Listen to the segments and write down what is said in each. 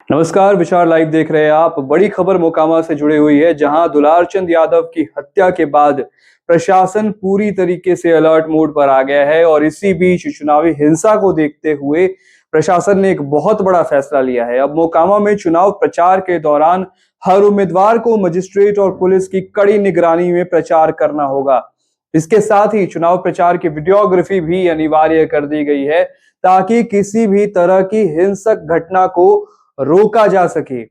नमस्कार, विचार लाइव देख रहे हैं आप। बड़ी खबर मोकामा से जुड़ी हुई है, जहां दुलारचंद यादव की हत्या के बाद प्रशासन पूरी तरीके से अलर्ट मोड पर आ गया है और इसी बीच चुनावी हिंसा को देखते हुए प्रशासन ने एक बहुत बड़ा फैसला लिया है। अब मोकामा में चुनाव प्रचार के दौरान हर उम्मीदवार को मजिस्ट्रेट और पुलिस की कड़ी निगरानी में प्रचार करना होगा। इसके साथ ही चुनाव प्रचार की वीडियोग्राफी भी अनिवार्य कर दी गई है, ताकि किसी भी तरह की हिंसक घटना को रोका जा सके।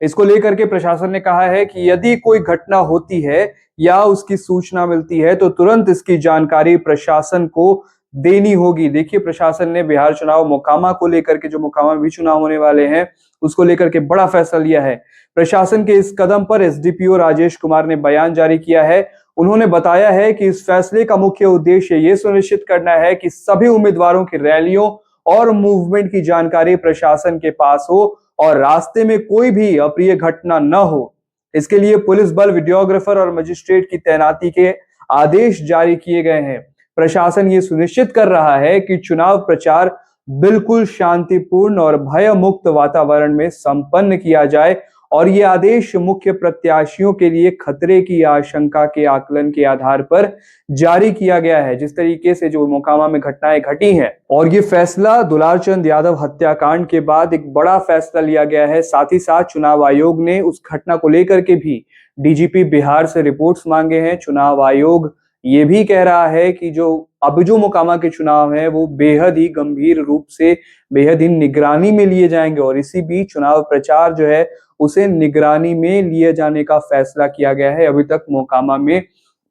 इसको लेकर के प्रशासन ने कहा है कि यदि कोई घटना होती है या उसकी सूचना मिलती है तो तुरंत इसकी जानकारी प्रशासन को देनी होगी। देखिए, प्रशासन ने बिहार चुनाव मोकामा को लेकर के, जो मोकामा में भी चुनाव होने वाले हैं, उसको लेकर के बड़ा फैसला लिया है। प्रशासन के इस कदम पर एसडीपीओ राजेश कुमार ने बयान जारी किया है। उन्होंने बताया है कि इस फैसले का मुख्य उद्देश्य ये सुनिश्चित करना है कि सभी उम्मीदवारों की रैलियों और मूवमेंट की जानकारी प्रशासन के पास हो और रास्ते में कोई भी अप्रिय घटना न हो। इसके लिए पुलिस बल, वीडियोग्राफर और मजिस्ट्रेट की तैनाती के आदेश जारी किए गए हैं। प्रशासन ये सुनिश्चित कर रहा है कि चुनाव प्रचार बिल्कुल शांतिपूर्ण और भयमुक्त वातावरण में संपन्न किया जाए और ये आदेश मुख्य प्रत्याशियों के लिए खतरे की आशंका के आकलन के आधार पर जारी किया गया है। जिस तरीके से जो मोकामा में घटनाएं घटी हैं, और ये फैसला दुलारचंद यादव हत्याकांड के बाद एक बड़ा फैसला लिया गया है। साथ ही साथ चुनाव आयोग ने उस घटना को लेकर के भी डीजीपी बिहार से रिपोर्ट्स मांगे हैं। चुनाव आयोग ये भी कह रहा है कि जो मोकामा के चुनाव हैं वो बेहद ही गंभीर रूप से, बेहद ही निगरानी में लिए जाएंगे और इसी बीच चुनाव प्रचार जो है उसे निगरानी में लिए जाने का फैसला किया गया है। अभी तक मोकामा में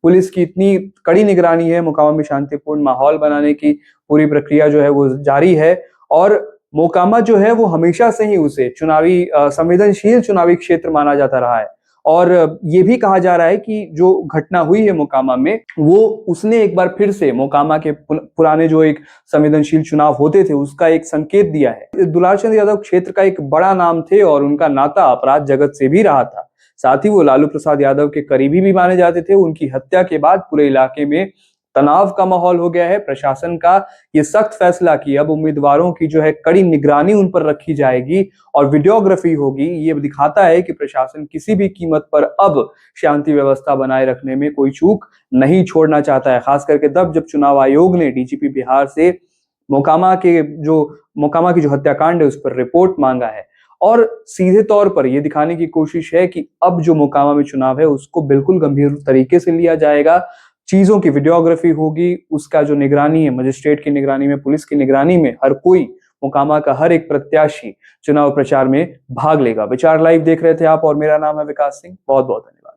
पुलिस की इतनी कड़ी निगरानी है, मोकामा में शांतिपूर्ण माहौल बनाने की पूरी प्रक्रिया जो है वो जारी है। और मोकामा जो है वो हमेशा से ही उसे संवेदनशील चुनावी क्षेत्र माना जाता रहा है। और ये भी कहा जा रहा है कि जो घटना हुई है मोकामा में, वो उसने एक बार फिर से मोकामा के पुराने जो एक संवेदनशील चुनाव होते थे उसका एक संकेत दिया है। दुलारचंद यादव क्षेत्र का एक बड़ा नाम थे और उनका नाता अपराध जगत से भी रहा था। साथ ही वो लालू प्रसाद यादव के करीबी भी माने जाते थे। उनकी हत्या के बाद पूरे इलाके में तनाव का माहौल हो गया है। प्रशासन का ये सख्त फैसला कि अब उम्मीदवारों की जो है कड़ी निगरानी उन पर रखी जाएगी और वीडियोग्राफी होगी, ये दिखाता है कि प्रशासन किसी भी कीमत पर अब शांति व्यवस्था बनाए रखने में कोई चूक नहीं छोड़ना चाहता है। खास करके तब जब चुनाव आयोग ने डीजीपी बिहार से मोकामा की जो हत्याकांड है उस पर रिपोर्ट मांगा है और सीधे तौर पर यह दिखाने की कोशिश है कि अब जो मोकामा में चुनाव है उसको बिल्कुल गंभीर तरीके से लिया जाएगा। चीजों की वीडियोग्राफी होगी, उसका जो निगरानी है, मजिस्ट्रेट की निगरानी में, पुलिस की निगरानी में, हर कोई, मोकामा का हर एक प्रत्याशी चुनाव प्रचार में भाग लेगा। विचार लाइव देख रहे थे आप और मेरा नाम है विकास सिंह। बहुत बहुत धन्यवाद।